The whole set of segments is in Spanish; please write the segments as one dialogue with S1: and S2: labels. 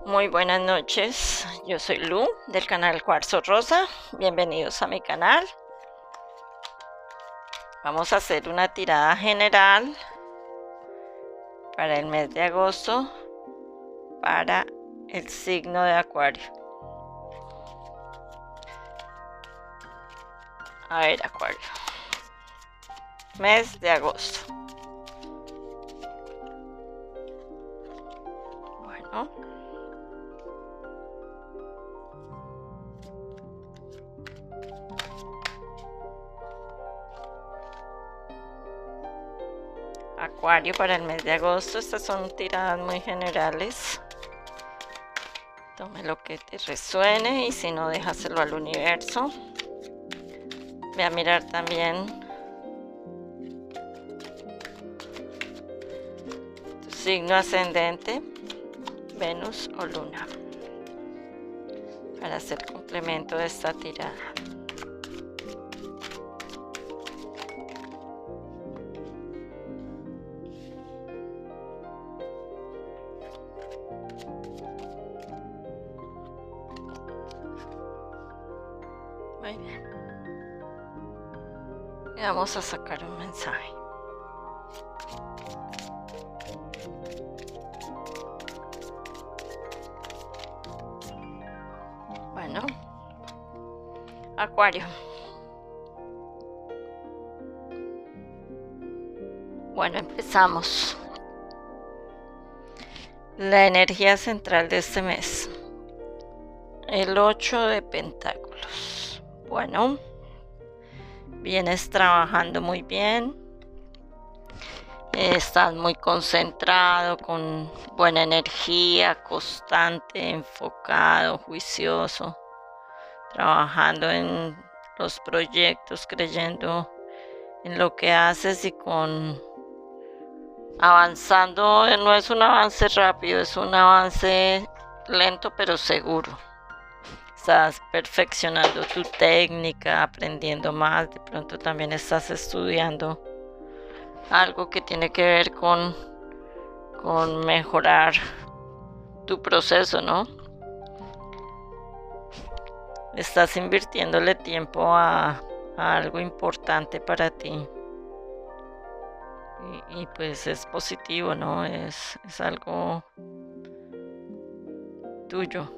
S1: Muy buenas noches, yo soy Lu del canal Cuarzo Rosa, bienvenidos a mi canal. Vamos a hacer una tirada general para el mes de agosto para el signo de Acuario. A ver, Acuario, mes de agosto. Bueno, Acuario para el mes de agosto, estas son tiradas muy generales. Tome lo que te resuene y si no, déjaselo al universo. Ve a mirar también tu signo ascendente, Venus o Luna, para hacer complemento de esta tirada. Muy bien. Y vamos a sacar un mensaje. Bueno, Acuario. Bueno, empezamos. La energía central de este mes. El 8 de Pentáculos. Bueno, vienes trabajando muy bien. Estás muy concentrado, con buena energía, constante, enfocado, juicioso. Trabajando en los proyectos, creyendo en lo que haces y avanzando. No es un avance rápido, es un avance lento pero seguro. Estás perfeccionando tu técnica, aprendiendo más. De pronto también estás estudiando algo que tiene que ver con mejorar tu proceso, ¿no? Estás invirtiéndole tiempo a algo importante para ti. Y pues es positivo, ¿no? Es algo tuyo.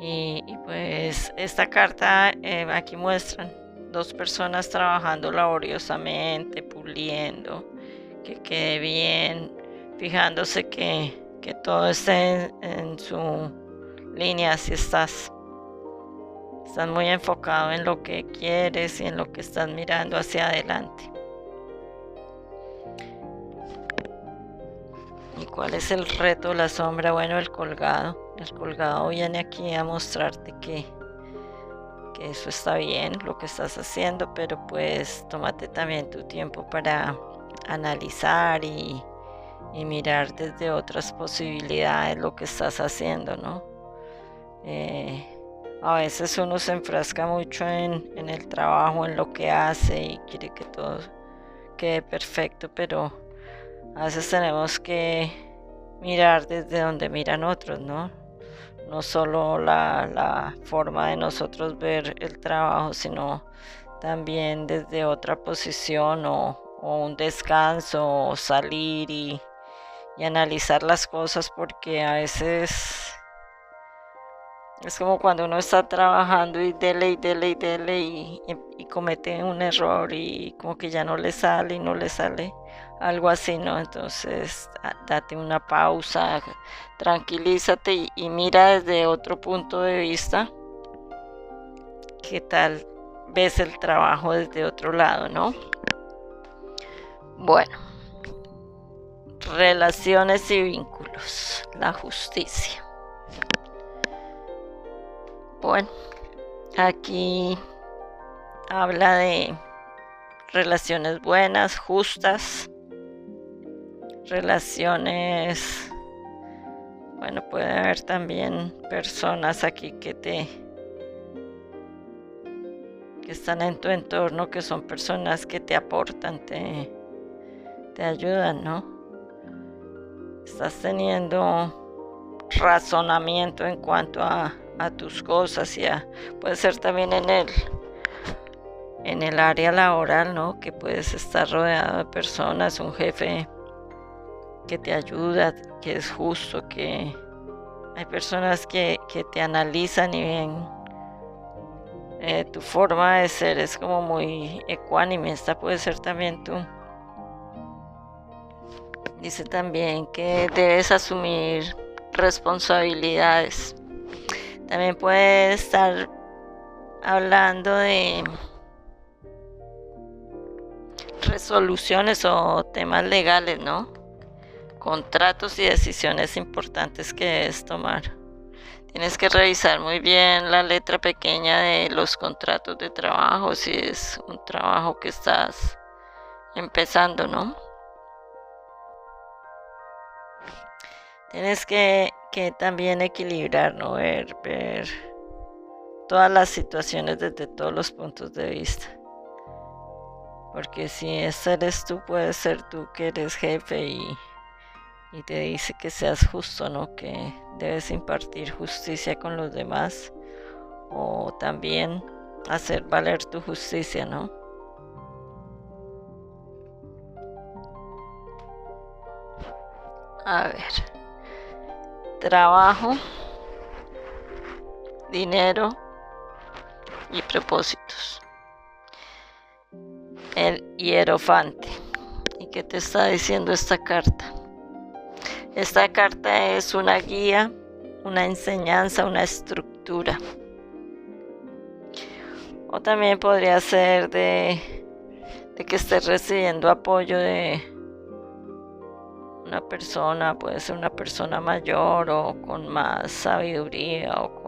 S1: Y pues esta carta aquí muestran dos personas trabajando laboriosamente, puliendo, que quede bien, fijándose que todo esté en su línea. Si estás muy enfocado en lo que quieres y en lo que estás mirando hacia adelante. ¿Y cuál es el reto, la sombra? Bueno, el colgado. El colgado viene aquí a mostrarte que eso está bien, lo que estás haciendo, pero pues tómate también tu tiempo para analizar y mirar desde otras posibilidades lo que estás haciendo, ¿no? A veces uno se enfrasca mucho en el trabajo, en lo que hace y quiere que todo quede perfecto, pero a veces tenemos que mirar desde donde miran otros, ¿no? No solo la forma de nosotros ver el trabajo, sino también desde otra posición o un descanso o salir y analizar las cosas, porque a veces es como cuando uno está trabajando y dele y comete un error y como que ya no le sale y no le sale, algo así, ¿no? Entonces date una pausa, tranquilízate y mira desde otro punto de vista qué tal ves el trabajo desde otro lado, ¿no? Bueno, relaciones y vínculos, la justicia. Bueno, aquí habla de relaciones buenas, justas, relaciones, bueno, puede haber también personas aquí que están en tu entorno, que son personas que te aportan, te ayudan, ¿no? Estás teniendo razonamiento en cuanto a tus cosas puede ser también en el área laboral, ¿no? Que puedes estar rodeado de personas, un jefe que te ayuda, que es justo, que hay personas que te analizan y ven tu forma de ser es como muy ecuánime. Esta puede ser también tú. Dice también que debes asumir responsabilidades. También puede estar hablando de resoluciones o temas legales, ¿no? Contratos y decisiones importantes que debes tomar. Tienes que revisar muy bien la letra pequeña de los contratos de trabajo si es un trabajo que estás empezando, ¿no? Tienes que también equilibrar, ¿no? Ver todas las situaciones desde todos los puntos de vista. Porque si ese eres tú, puedes ser tú que eres jefe y te dice que seas justo, ¿no? Que debes impartir justicia con los demás o también hacer valer tu justicia, ¿no? A ver, trabajo, dinero y propósitos. El hierofante. ¿Y qué te está diciendo esta carta? Esta carta es una guía, una enseñanza, una estructura. O también podría ser de que estés recibiendo apoyo de una persona, puede ser una persona mayor o con más sabiduría o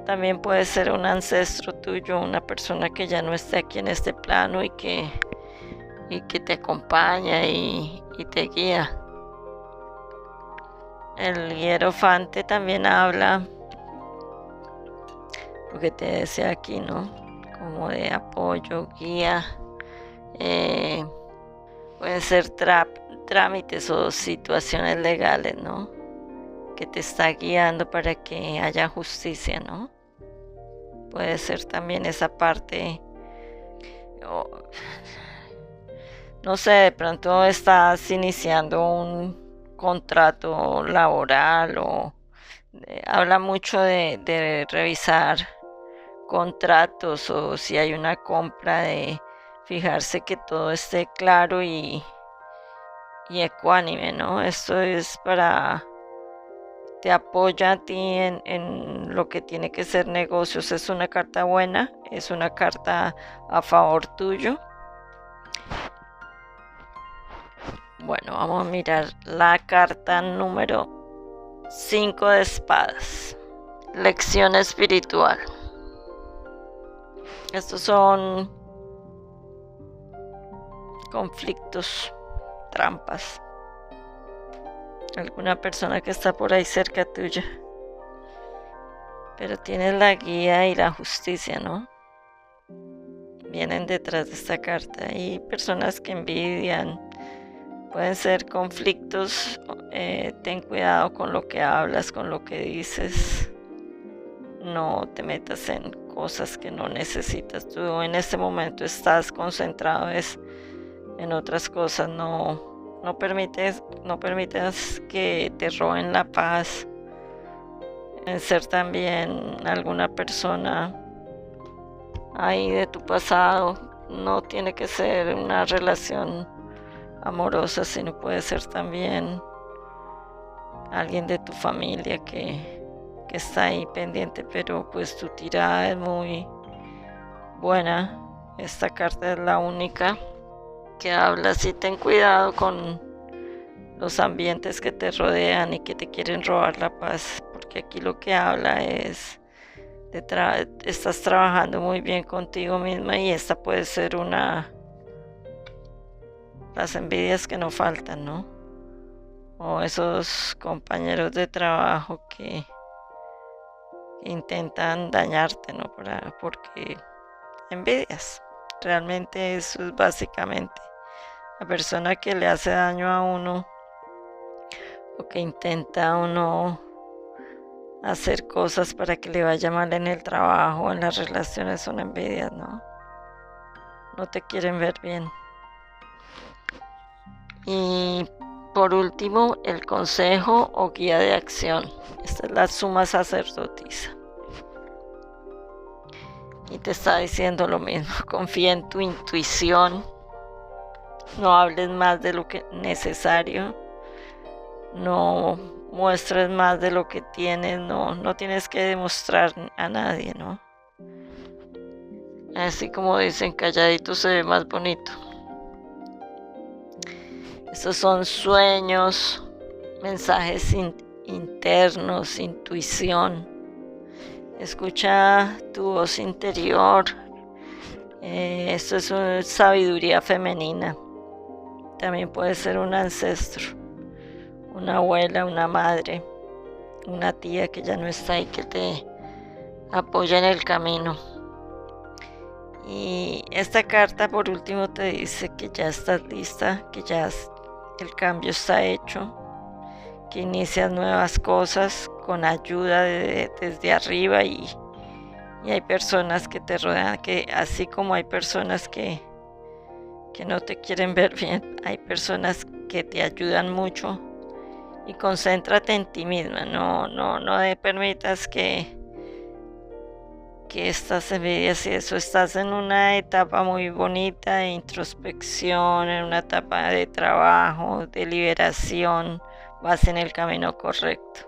S1: también puede ser un ancestro tuyo, una persona que ya no esté aquí en este plano y que te acompaña y te guía. El hierofante también habla, lo que te decía aquí, ¿no? Como de apoyo, guía, pueden ser trámites o situaciones legales, ¿no? Que te está guiando para que haya justicia, ¿no? Puede ser también esa parte, no sé, de pronto estás iniciando un contrato laboral o habla mucho de revisar contratos o si hay una compra, de fijarse que todo esté claro y ecuánime, ¿no? Esto es te apoya a ti en lo que tiene que ser negocios. Es una carta buena, es una carta a favor tuyo. Bueno, vamos a mirar la carta número 5 de espadas. Lección espiritual. Estos son conflictos, trampas. Alguna persona que está por ahí cerca tuya. Pero tienes la guía y la justicia, ¿no? Vienen detrás de esta carta. Hay personas que envidian. Pueden ser conflictos. Ten cuidado con lo que hablas, con lo que dices. No te metas en cosas que no necesitas. Tú en este momento estás concentrado en otras cosas. No permitas que te roben la paz. En ser también alguna persona ahí de tu pasado. No tiene que ser una relación amorosa, sino puede ser también alguien de tu familia que está ahí pendiente, pero pues tu tirada es muy buena. Esta carta es la única que habla, así ten cuidado con los ambientes que te rodean y que te quieren robar la paz, porque aquí lo que habla es estás trabajando muy bien contigo misma y esta puede ser las envidias que no faltan, ¿no? O esos compañeros de trabajo que intentan dañarte, ¿no? Porque envidias. Realmente eso es básicamente la persona que le hace daño a uno o que intenta uno hacer cosas para que le vaya mal en el trabajo, en las relaciones, son envidias, ¿no? No te quieren ver bien. Y por último, el consejo o guía de acción. Esta es la suma sacerdotisa. Y te está diciendo lo mismo, confía en tu intuición, no hables más de lo que es necesario, no muestres más de lo que tienes, no tienes que demostrar a nadie, ¿no? Así como dicen, calladito se ve más bonito. Estos son sueños, mensajes internos, intuición. Escucha tu voz interior. Esto es una sabiduría femenina. También puede ser un ancestro, una abuela, una madre, una tía que ya no está y que te apoya en el camino. Y esta carta por último te dice que ya estás lista, que ya el cambio está hecho, que inicias nuevas cosas con ayuda desde arriba y hay personas que te rodean, que así como hay personas que no te quieren ver bien, hay personas que te ayudan mucho. Y concéntrate en ti misma, no permitas que estas envidias y eso, estás en una etapa muy bonita de introspección, en una etapa de trabajo, de liberación, vas en el camino correcto.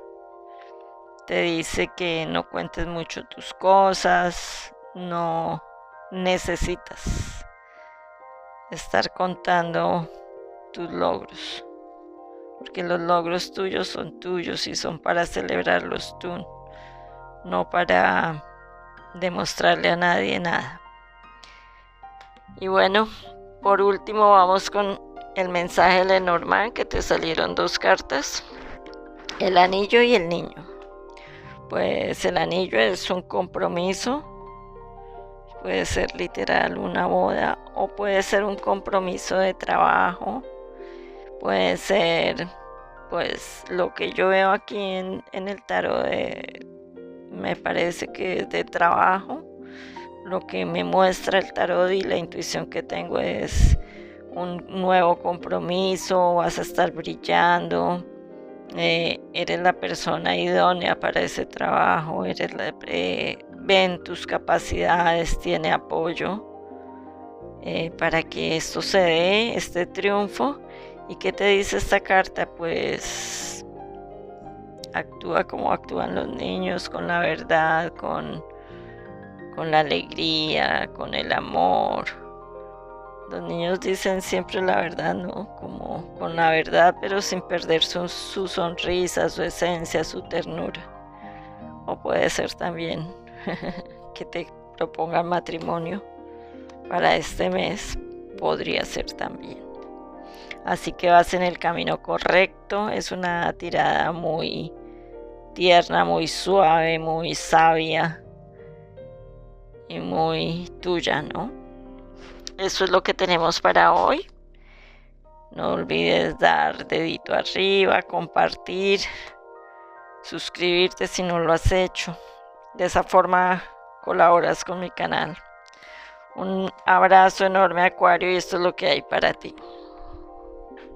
S1: Te dice que no cuentes mucho tus cosas, no necesitas estar contando tus logros, porque los logros tuyos y son para celebrarlos tú, no para demostrarle a nadie nada. Y bueno, por último vamos con el mensaje de Lenormand, que te salieron 2 cartas, el anillo y el niño. Pues el anillo es un compromiso, puede ser literal una boda o puede ser un compromiso de trabajo, puede ser pues lo que yo veo aquí en el tarot me parece que es de trabajo. Lo que me muestra el tarot y la intuición que tengo es un nuevo compromiso, vas a estar brillando, eres la persona idónea para ese trabajo, ven tus capacidades, tiene apoyo para que esto se dé, este triunfo. ¿Y qué te dice esta carta? Pues actúa como actúan los niños, con la verdad, con la alegría, con el amor. Los niños dicen siempre la verdad, ¿no? Como con la verdad, pero sin perder su sonrisa, su esencia, su ternura. O puede ser también que te propongan matrimonio para este mes, podría ser también. Así que vas en el camino correcto, es una tirada muy tierna, muy suave, muy sabia y muy tuya, ¿no? Eso es lo que tenemos para hoy. No olvides dar dedito arriba, compartir, suscribirte si no lo has hecho. De esa forma colaboras con mi canal. Un abrazo enorme, Acuario, y esto es lo que hay para ti.